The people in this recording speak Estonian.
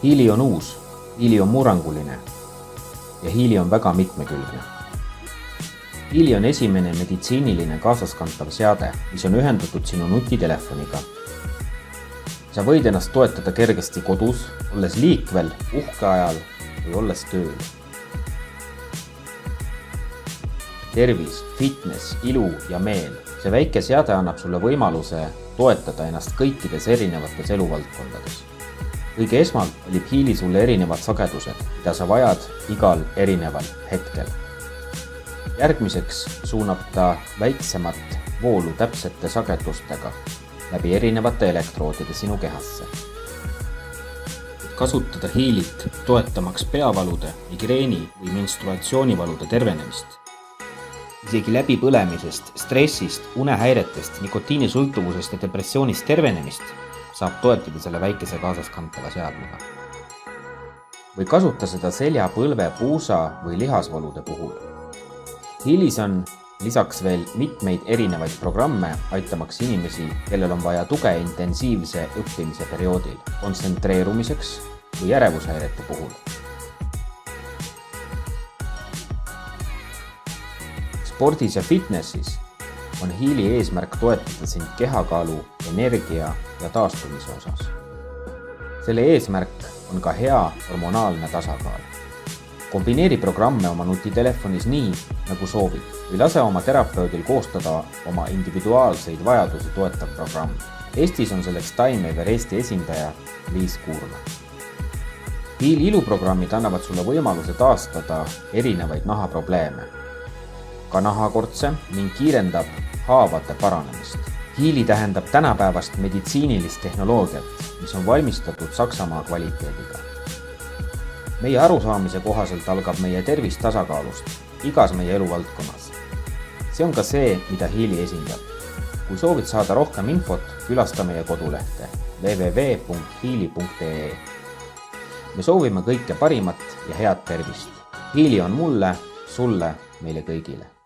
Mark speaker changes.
Speaker 1: Hiili on uus, Hiili on murranguline ja Hiili on väga mitmekülgne. Hiili on esimene meditsiiniline kaasaskantav seade, mis on ühendatud sinu nutitelefoniga. Sa võid ennast toetada kergesti kodus, olles liikvel, puhkeajal või olles tööl. Tervis, fitness, ilu ja meel. See väike seade annab sulle võimaluse toetada ennast kõikides erinevates eluvaldkondades. Kõige esmalt valib Hiili sulle erinevad sagedused, mida sa vajad igal erineval hetkel. Järgmiseks suunab ta väiksemat voolu täpsete sagedustega läbi erinevate elektroodide sinu kehasse. Kasutada Hiilit toetamaks peavalude, migreeni või menstruatsioonivalude tervenemist. Isegi läbi põlemisest, stressist, unehäiretest, nikotiinisõltuvusest ja depressioonist tervenemist saab toetada selle väikese kaasaskantava seadmega. Või kasuta seda selja, põlve, puusa või lihasvalude puhul. Hiilis on lisaks veel mitmeid erinevaid programme, aitamaks inimesi, kellel on vaja tuge intensiivse õppimise perioodil, kontsentreerumiseks või ärevushäirete puhul. Spordis ja fitnessis on Hiili eesmärk toetada sind kehakaalu, energia ja taastumise osas. Selle eesmärk on ka hea hormonaalne tasakaal. Kombineeri programme oma nutitelefonis nii, nagu soovid, või lase oma terapeudil koostada oma individuaalseid vajadusi toetav programm. Eestis on selleks Timeaver Eesti esindaja Liis Kuurme. Hiili iluprogrammid annavad sulle võimaluse taastada erinevaid nahaprobleeme, ka nahakortse ning kiirendab haavade paranemist. Hiili tähendab tänapäevast meditsiinilist tehnoloogiat, mis on valmistatud Saksamaa kvaliteediga. Meie arusaamise kohaselt algab meie tervis tasakaalust igas meie eluvaldkonnas. See on ka see, mida Hiili esindab. Kui soovid saada rohkem infot, külasta meie kodulehte www.hiili.ee. Me soovime kõike parimat ja head tervist. Hiili on mulle, sulle, meile kõigile.